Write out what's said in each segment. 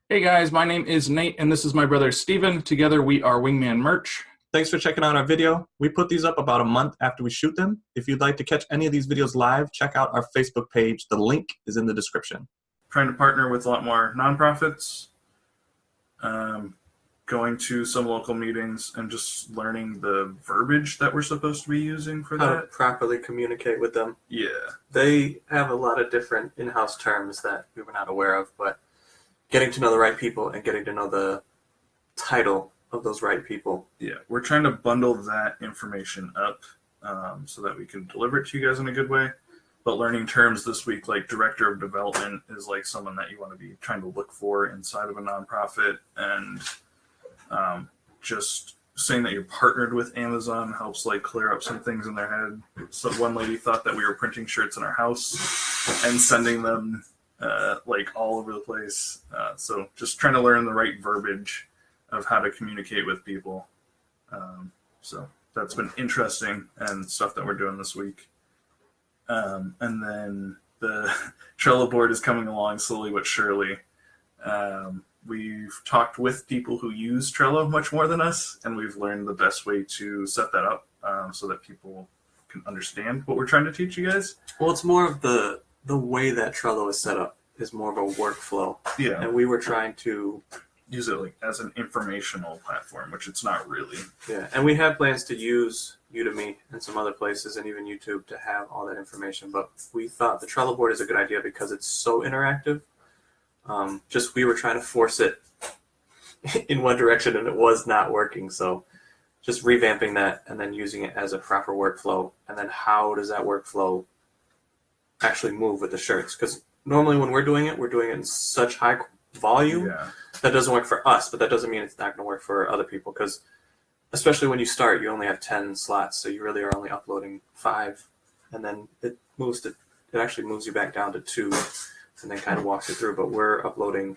Hey guys, my name is Nate and this is my brother Steven. Together we are Wingman Merch. Thanks for checking out our video. We put these up about a month after we shoot them. If you'd like to catch any of these videos live, check out our Facebook page. The link is in the description. Trying to partner with a lot more nonprofits, going to some local meetings and just learning the verbiage that we're supposed to be using for How to that. properly communicate with them. Yeah. They have a lot of different in-house terms that we were not aware of, but getting to know the right people and getting to know the title of those right people. Yeah, we're trying to bundle that information up so that we can deliver it to you guys in a good way. But learning terms this week, like director of development, is like someone that you want to be trying to look for inside of a nonprofit. And just saying that you're partnered with Amazon helps like clear up some things in their head. So one lady thought that we were printing shirts in our house and sending them like all over the place. So just trying to learn the right verbiage of how to communicate with people. So that's been interesting and stuff that we're doing this week. And then the Trello board is coming along slowly but surely. We've talked with people who use Trello much more than us, and we've learned the best way to set that up so that people can understand what we're trying to teach you guys. Well, it's more of the way that Trello is set up is more of a workflow. Yeah. And we were trying to use it like as an informational platform, which it's not really. Yeah, and we had plans to use Udemy and some other places and even YouTube to have all that information, but we thought the Trello board is a good idea because it's so interactive. Just we were trying to force it in one direction and it was not working, so just revamping that and then using it as a proper workflow, and then how does that workflow actually move with the shirts? Because normally when we're doing it in such high volume. Yeah. That doesn't work for us, but that doesn't mean it's not going to work for other people, because especially when you start, you only have 10 slots, so you really are only uploading 5, and then it actually moves you back down to 2, and then kind of walks you through. But we're uploading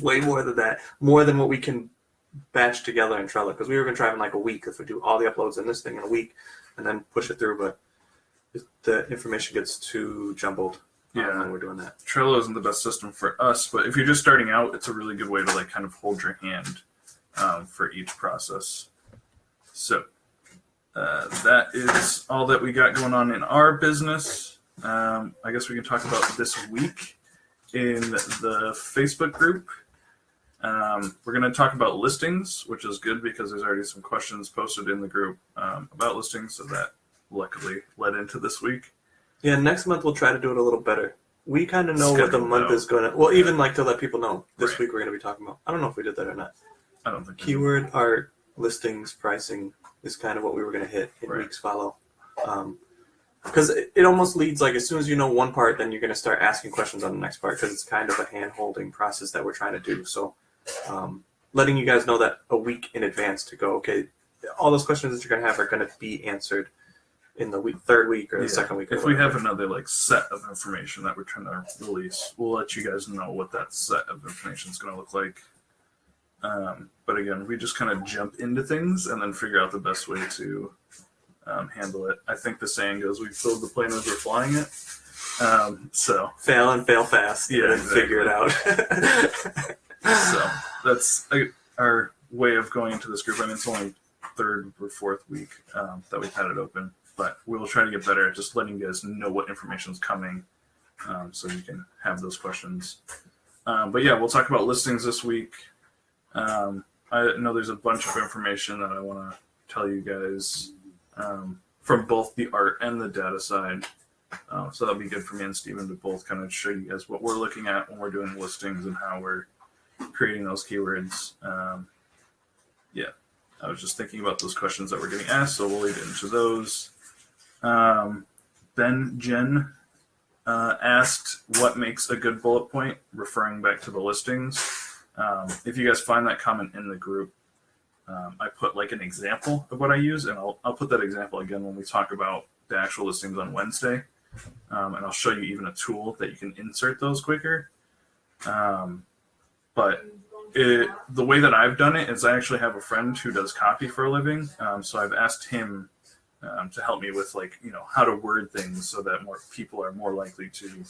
way more than that, more than what we can batch together in Trello, because we were going to try in like a week if we do all the uploads in this thing in a week and then push it through, but the information gets too jumbled. Yeah, when we're doing that. Trello isn't the best system for us, but if you're just starting out, it's a really good way to like kind of hold your hand for each process. So that is all that we got going on in our business. I guess we can talk about this week in the Facebook group. We're going to talk about listings, which is good because there's already some questions posted in the group about listings, so that luckily led into this week. Yeah, next month we'll try to do it a little better. We kind of know what the month is going to... Well, even like to let people know this week we're going to be talking about. I don't know if we did that or not. I don't think Keyword, art, listings, pricing is kind of what we were going to hit in weeks follow. Because it almost leads, like as soon as you know one part, then you're going to start asking questions on the next part, because it's kind of a hand-holding process that we're trying to do. So letting you guys know that a week in advance to go, okay, all those questions that you're going to have are going to be answered in the third week or the second week. If we have another like set of information that we're trying to release, we'll let you guys know what that set of information is going to look like. But again, we just kind of jump into things and then figure out the best way to handle it. I think the saying goes, we filled the plane as we're flying it. So fail and fail fast, yeah, and exactly. Figure it out. So that's our way of going into this group. I mean, it's only third or fourth week that we've had it open. But we'll try to get better at just letting you guys know what information is coming so you can have those questions. But yeah, we'll talk about listings this week. I know there's a bunch of information that I want to tell you guys from both the art and the data side. So that'll be good for me and Steven to both kind of show you guys what we're looking at when we're doing listings and how we're creating those keywords. Yeah, I was just thinking about those questions that we're getting asked, so we'll lead into those. Then Jen asked what makes a good bullet point, referring back to the listings. If you guys find that comment in the group, I put like an example of what I use, and I'll put that example again when we talk about the actual listings on Wednesday. And I'll show you even a tool that you can insert those quicker. But the way that I've done it is I actually have a friend who does copy for a living. So I've asked him to help me with, like, you know, how to word things so that more people are more likely to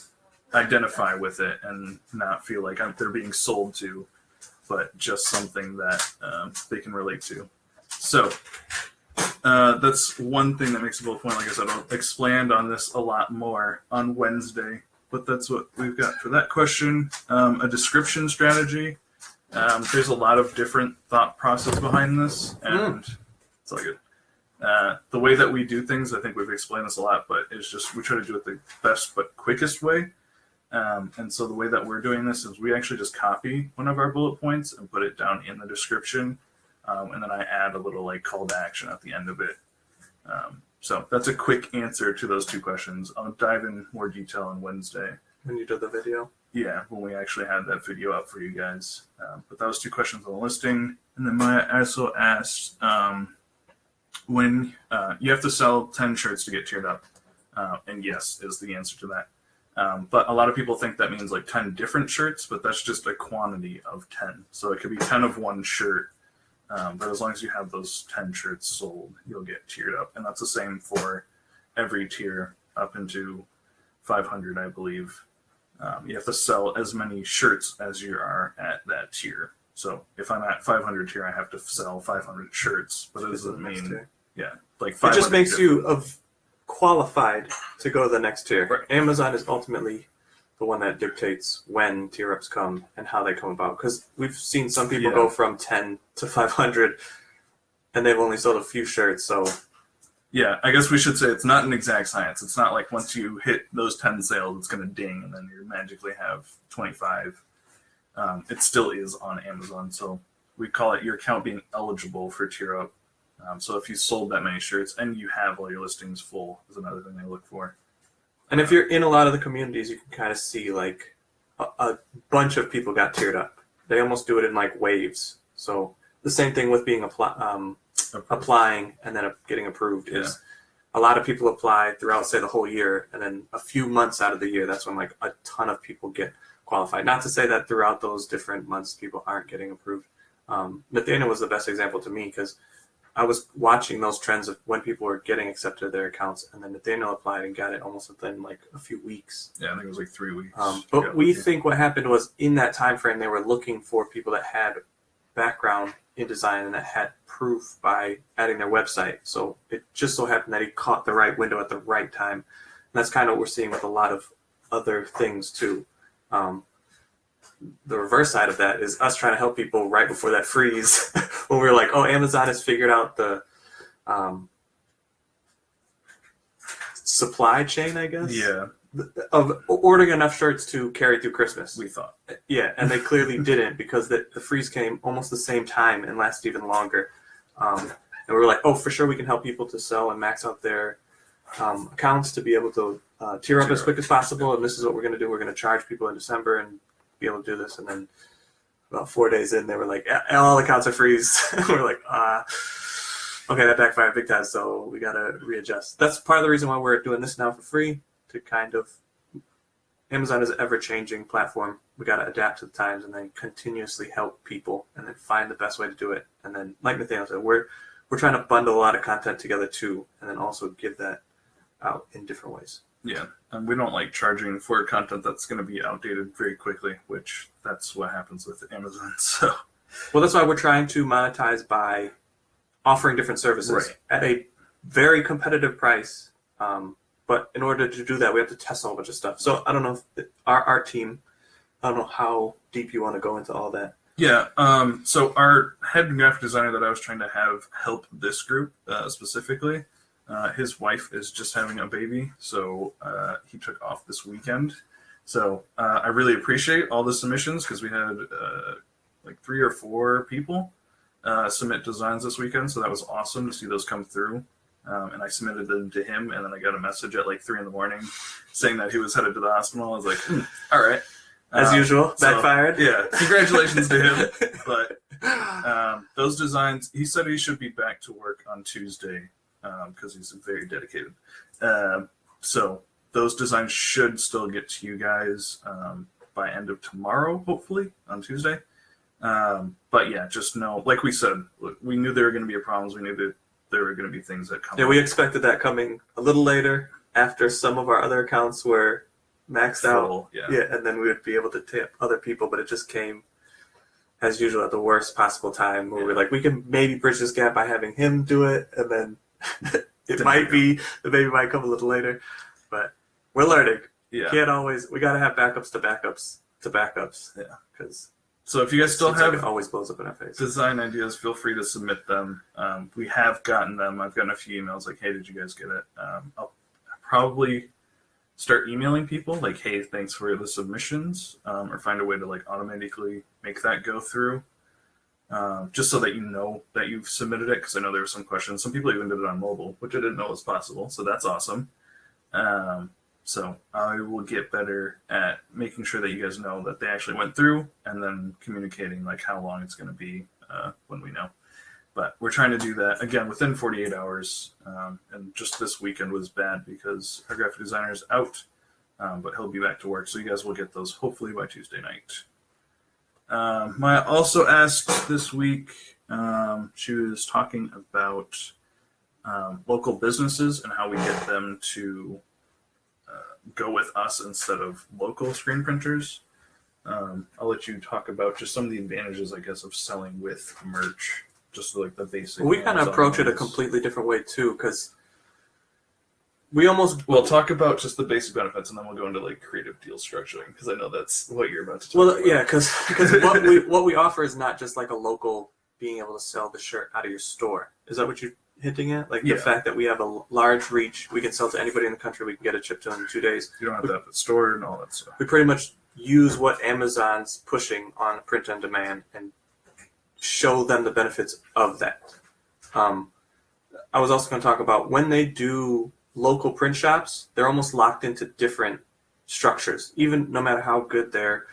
identify with it and not feel like they're being sold to, but just something that they can relate to. So that's one thing that makes a bullet point. Like I said, I'll expand on this a lot more on Wednesday, but that's what we've got for that question. A description strategy. There's a lot of different thought process behind this, and it's all good. The way that we do things, I think we've explained this a lot, but it's just we try to do it the best but quickest way. And so the way that we're doing this is we actually just copy one of our bullet points and put it down in the description, and then I add a little like call to action at the end of it. So that's a quick answer to those two questions. I'll dive in more detail on Wednesday. When you did the video? Yeah, when we actually had that video up for you guys. But that was two questions on the listing. And then Maya also asked when you have to sell 10 shirts to get tiered up. And yes is the answer to that. But a lot of people think that means like 10 different shirts, but that's just a quantity of 10. So it could be 10 of one shirt. But as long as you have those 10 shirts sold, you'll get tiered up. And that's the same for every tier up into 500, I believe. You have to sell as many shirts as you are at that tier. So if I'm at 500 tier, I have to sell 500 shirts. But it doesn't mean, like 500. It just makes you qualified to go to the next tier. Right. Amazon is ultimately the one that dictates when tier ups come and how they come about. Because we've seen some people go from 10 to 500, and they've only sold a few shirts. So yeah, I guess we should say it's not an exact science. It's not like once you hit those 10 sales, it's going to ding and then you magically have 25. It still is on Amazon. So we call it your account being eligible for tier up. So if you sold that many shirts and you have all your listings full is another thing they look for. And if you're in a lot of the communities, you can kind of see like a bunch of people got tiered up. They almost do it in like waves. So the same thing with being applying and then getting approved is a lot of people apply throughout, say, the whole year, and then a few months out of the year, that's when like a ton of people get qualified. Not to say that throughout those different months people aren't getting approved. Nathaniel was the best example to me because I was watching those trends of when people were getting accepted to their accounts, and then Nathaniel applied and got it almost within like a few weeks. Yeah, I think it was like 3 weeks. But we think what happened was in that time frame, they were looking for people that had background in design and that had proof by adding their website. So it just so happened that he caught the right window at the right time. And that's kind of what we're seeing with a lot of other things too. The reverse side of that is us trying to help people right before that freeze when we were like, oh, Amazon has figured out the supply chain, I guess. Yeah. Of ordering enough shirts to carry through Christmas. We thought. Yeah, and they clearly didn't because the freeze came almost the same time and lasted even longer. And we were like, oh, for sure we can help people to sell and max out their accounts to be able to tier up as quick as possible. And this is what we're going to do. We're going to charge people in December and be able to do this. And then about 4 days in, they were like, all accounts are freeze. We're like, okay, that backfired big time. So we got to readjust. That's part of the reason why we're doing this now for free. To kind of, Amazon is an ever-changing platform. We got to adapt to the times and then continuously help people and then find the best way to do it. And then, like Nathaniel said, we're trying to bundle a lot of content together too, and then also give that out in different ways. Yeah, and we don't like charging for content that's going to be outdated very quickly, which that's what happens with Amazon. So, well, that's why we're trying to monetize by offering different services at a very competitive price. But in order to do that, we have to test a whole bunch of stuff. So I don't know if our art team, I don't know how deep you want to go into all that. Yeah. So our head graphic designer that I was trying to have help this group specifically, his wife is just having a baby. So he took off this weekend. So I really appreciate all the submissions because we had like 3 or 4 people submit designs this weekend. So that was awesome to see those come through. And I submitted them to him, and then I got a message at like 3 a.m. saying that he was headed to the hospital. I was like, all right. As usual, backfired. So, yeah, congratulations to him. But those designs, he said he should be back to work on Tuesday because he's very dedicated. So those designs should still get to you guys by end of tomorrow, hopefully, on Tuesday. But yeah, just know, like we said, we knew there were going to be problems. We knew that there were going to be things that come. Yeah, we expected that coming a little later after some of our other accounts were maxed full, out. Yeah, and then we would be able to tip other people, but it just came as usual at the worst possible time where we're like, we can maybe bridge this gap by having him do it, and then the baby might come a little later, but we're learning. Yeah. Can't always, we got to have backups to backups to backups. Yeah. Because so if you guys still have it always blows up in our face. design ideas, feel free to submit them. We have gotten them. I've gotten a few emails like, hey, did you guys get it? I'll probably start emailing people like, hey, thanks for the submissions, or find a way to like automatically make that go through, just so that you know that you've submitted it, because I know there were some questions. Some people even did it on mobile, which I didn't know was possible, so that's awesome. So I will get better at making sure that you guys know that they actually went through, and then communicating like how long it's going to be when we know. But we're trying to do that, again, within 48 hours. And just this weekend was bad because our graphic designer is out, but he'll be back to work. So you guys will get those hopefully by Tuesday night. Maya also asked this week, she was talking about local businesses and how we get them to go with us instead of local screen printers. I'll let you talk about just some of the advantages, I guess, of selling with merch. Just like the basic. We kind of approach it a completely different way too, because we almost. We'll talk about just the basic benefits, and then we'll go into like creative deal structuring, because I know that's what you're about to talk about. Yeah, because what we offer is not just like a local being able to sell the shirt out of your store. Is that what you're hinting at? Like the fact that we have a large reach, we can sell to anybody in the country. We can get it shipped to them in 2 days. You don't have to have it stored and all that stuff. We pretty much use what Amazon's pushing on print on demand and show them the benefits of that. I was also going to talk about when they do local print shops, they're almost locked into different structures, even no matter how good their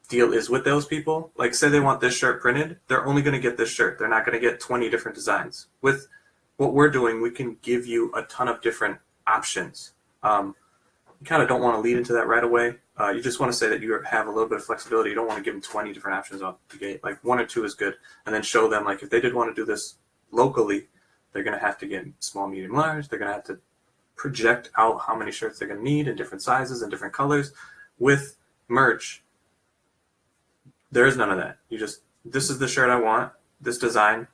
deal is with those people. Like say they want this shirt printed, they're only going to get this shirt. They're not going to get 20 different designs. With what we're doing, we can give you a ton of different options. You kind of don't want to lead into that right away. You just want to say that you have a little bit of flexibility. You don't want to give them 20 different options off the gate. Like 1 or 2 is good. And then show them, like, if they did want to do this locally, they're going to have to get small, medium, large. They're going to have to project out how many shirts they're going to need in different sizes and different colors. With merch, there is none of that. You just, this is the shirt I want, this design.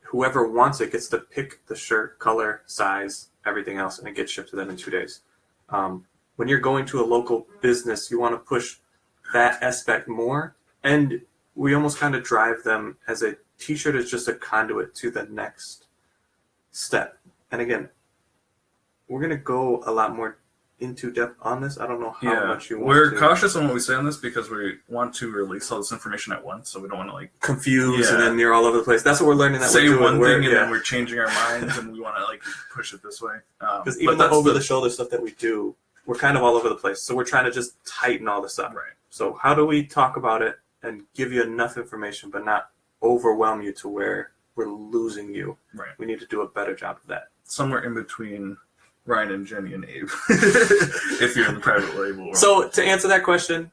Whoever wants it gets to pick the shirt, color, size, everything else, and it gets shipped to them in 2 days. When you're going to a local business, you want to push that aspect more. And we almost kind of drive them as a t-shirt is just a conduit to the next step. And again, we're going to go a lot more into depth on this. I don't know how much you want We're to. cautious on what we say on this because we want to release all this information at once, so we don't want to like confuse and then you're all over the place. That's what we're learning. That say we're doing. one thing and then we're changing our minds and we want to like push it this way. Because even the over-the-shoulder stuff that we do, we're kind of all over the place. So we're trying to just tighten all this up. Right. So how do we talk about it and give you enough information but not overwhelm you to where we're losing you? Right. We need to do a better job of that. Somewhere in between Ryan and Jenny and Abe, if you're in the private label world. So to answer that question,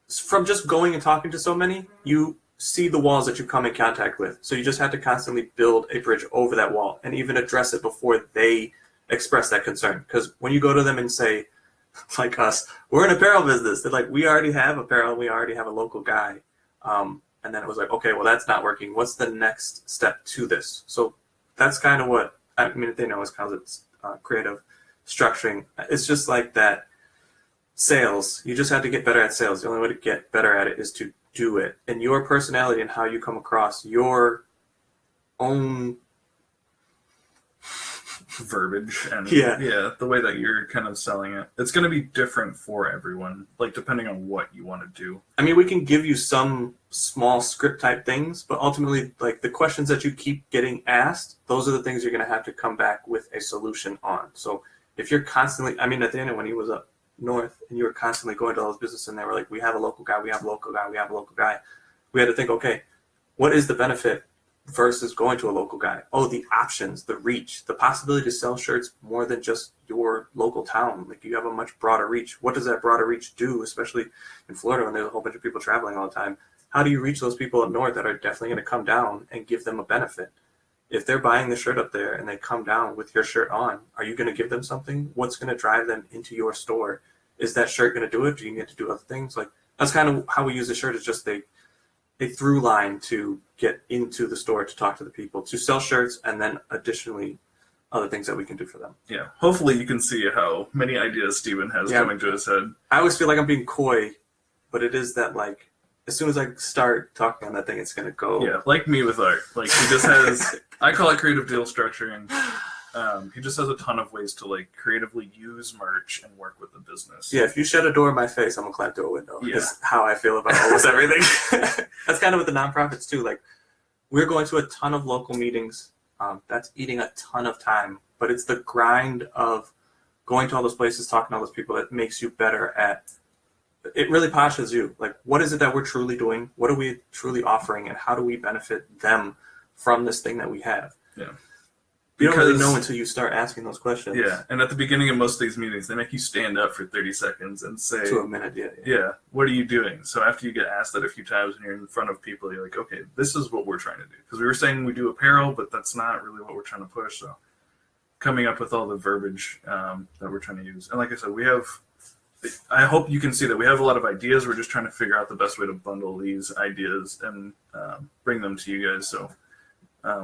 from just going and talking to so many, you see the walls that you come in contact with. So you just have to constantly build a bridge over that wall and even address it before they express that concern. Because when you go to them and say, like us, we're an apparel business, they're like, we already have apparel, we already have a local guy. And then it was like, okay, well, that's not working. What's the next step to this? So that's kind of what, I mean, they know it's creative structuring. It's just like that sales. You just have to get better at sales. The only way to get better at it is to do it. And your personality and how you come across, your own verbiage and the way that you're kind of selling it, it's going to be different for everyone, like depending on what you want to do. I mean, we can give you some small script type things, but ultimately, like the questions that you keep getting asked, those are the things you're going to have to come back with a solution on. So if you're constantly, I mean, at the end, when he was up north and you were constantly going to all those businesses and they were like, we have a local guy, we have a local guy, we have a local guy, we had to think, okay, what is the benefit versus going to a local guy? Oh, the options, the reach, the possibility to sell shirts more than just your local town. Like you have a much broader reach. What does that broader reach do, especially in Florida when there's a whole bunch of people traveling all the time? How do you reach those people up north that are definitely going to come down and give them a benefit? if they're buying the shirt up there and they come down with your shirt on, are you going to give them something? What's going to drive them into your store? Is that shirt going to do it? Do you need to do other things? Like, that's kind of how we use the shirt. It's just a through line to get into the store, to talk to the people, to sell shirts, and then additionally other things that we can do for them. Yeah. Hopefully you can see how many ideas Steven has coming to his head. I always feel like I'm being coy, but it is that, like, as soon as I start talking on that thing, it's going to go. Yeah, like me with art. Like, he just has, I call it creative deal structuring. He just has a ton of ways to, like, creatively use merch and work with the business. Yeah, if you shut a door in my face, I'm going to climb through a window. Yeah. That's how I feel about almost everything. That's kind of with the nonprofits, too. Like, we're going to a ton of local meetings. That's eating a ton of time. But it's the grind of going to all those places, talking to all those people that makes you better at. It really polishes you. Like, what is it that we're truly doing? What are we truly offering? And how do we benefit them from this thing that we have? Yeah. You don't really know until you start asking those questions. Yeah, and at the beginning of most of these meetings, they make you stand up for 30 seconds and say... To a minute, yeah, what are you doing? So after you get asked that a few times and you're in front of people, you're like, okay, this is what we're trying to do. Because we were saying we do apparel, but that's not really what we're trying to push. So coming up with all the verbiage that we're trying to use. And like I said, we have... I hope you can see that we have a lot of ideas. We're just trying to figure out the best way to bundle these ideas and bring them to you guys. So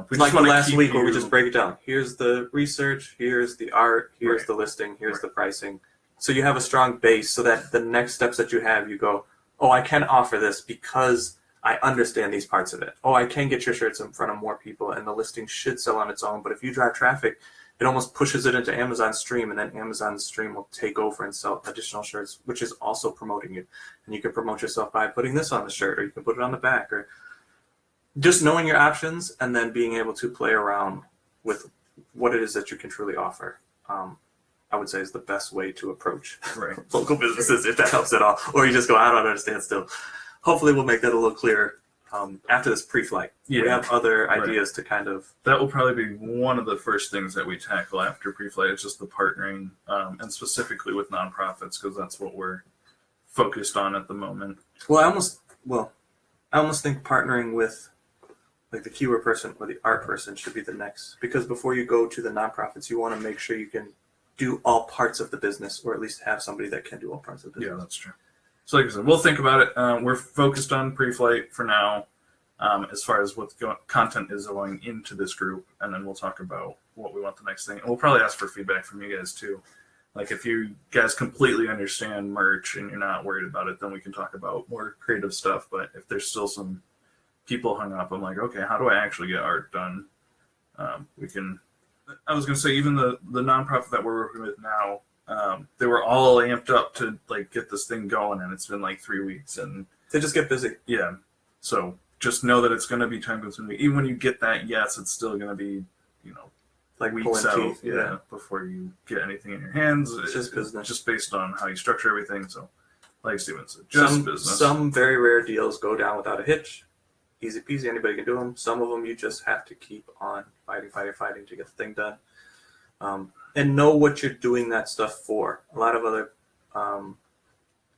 we like the last week where we just break it down. Here's the research, here's the art, here's the listing, here's the pricing. So you have a strong base so that the next steps that you have, you go, oh, I can offer this because I understand these parts of it. Oh, I can get your shirts in front of more people and the listing should sell on its own. But if you drive traffic, it almost pushes it into Amazon's stream, and then Amazon's stream will take over and sell additional shirts, which is also promoting you. And you can promote yourself by putting this on the shirt, or you can put it on the back, or just knowing your options and then being able to play around with what it is that you can truly offer. I would say is the best way to approach local businesses, if that helps at all. Or you just go, I don't understand still. Hopefully we'll make that a little clearer. After this pre-flight, we have other ideas to kind of... That will probably be one of the first things that we tackle after pre-flight. It's just the partnering, and specifically with nonprofits, because that's what we're focused on at the moment. Well, I almost think partnering with like the keyword person or the art person should be the next. Because before you go to the nonprofits, you want to make sure you can do all parts of the business, or at least have somebody that can do all parts of the business. Yeah, that's true. So like I said, we'll think about it. We're focused on pre-flight for now, as far as what content is going into this group, and then we'll talk about what we want the next thing. And we'll probably ask for feedback from you guys too. Like if you guys completely understand merch and you're not worried about it, then we can talk about more creative stuff. But if there's still some people hung up, I'm like, okay, how do I actually get art done? We can. I was going to say, even the nonprofit that we're working with now, they were all amped up to like get this thing going, and it's been like 3 weeks, and they just get busy. Yeah, so just know that it's going to be time consuming. Even when you get that, yes, it's still going to be, like weeks out, teeth, before you get anything in your hands. It's just business, just based on how you structure everything. So, like Steven said, just business. Some very rare deals go down without a hitch. Easy peasy, anybody can do them. Some of them you just have to keep on fighting to get the thing done. And know what you're doing that stuff for. A lot of other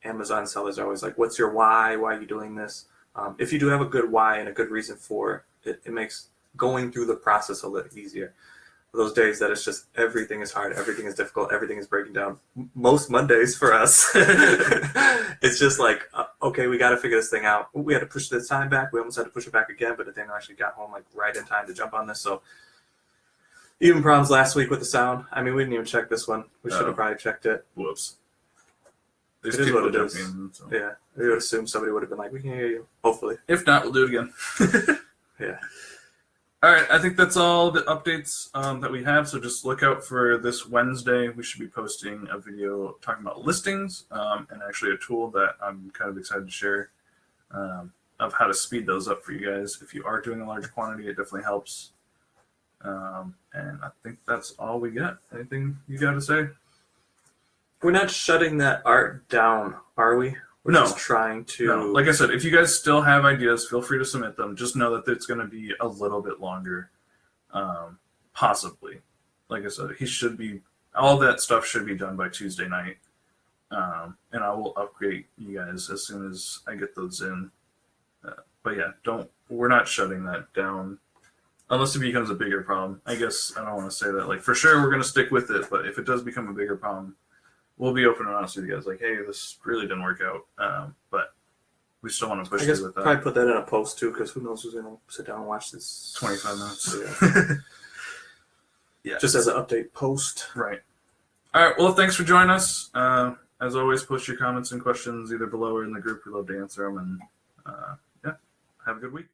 Amazon sellers are always like, what's your why? Why are you doing this? If you do have a good why and a good reason for it, it makes going through the process a little easier. Those days that it's just everything is hard, everything is difficult, everything is breaking down. Most Mondays for us, it's just like, okay, we got to figure this thing out. We had to push the time back. We almost had to push it back again, but then I actually got home like right in time to jump on this. So even problems last week with the sound. I mean, we didn't even check this one. We should have probably checked it. Whoops. It is what it is. So. Yeah, we would assume somebody would have been like, we can hear you. Hopefully. If not, we'll do it again. Yeah. All right, I think that's all the updates that we have. So just look out for this Wednesday. We should be posting a video talking about listings and actually a tool that I'm kind of excited to share of how to speed those up for you guys. If you are doing a large quantity, it definitely helps. And I think that's all we got. Anything you got to say? We're not shutting that art down, are we? We're just trying to... No. Like I said, if you guys still have ideas, feel free to submit them. Just know that it's going to be a little bit longer, possibly. Like I said, all that stuff should be done by Tuesday night. And I will upgrade you guys as soon as I get those in. But yeah, we're not shutting that down. unless it becomes a bigger problem. I guess I don't want to say that. Like, for sure, we're going to stick with it. But if it does become a bigger problem, we'll be open and honest with you guys. Like, hey, this really didn't work out. But we still want to push I guess through with that. probably put that in a post too, because who knows who's going to sit down and watch this. 25 minutes. Yeah. Yeah. Just as an update post. Right. All right. Well, thanks for joining us. As always, post your comments and questions either below or in the group. We love to answer them. And yeah, have a good week.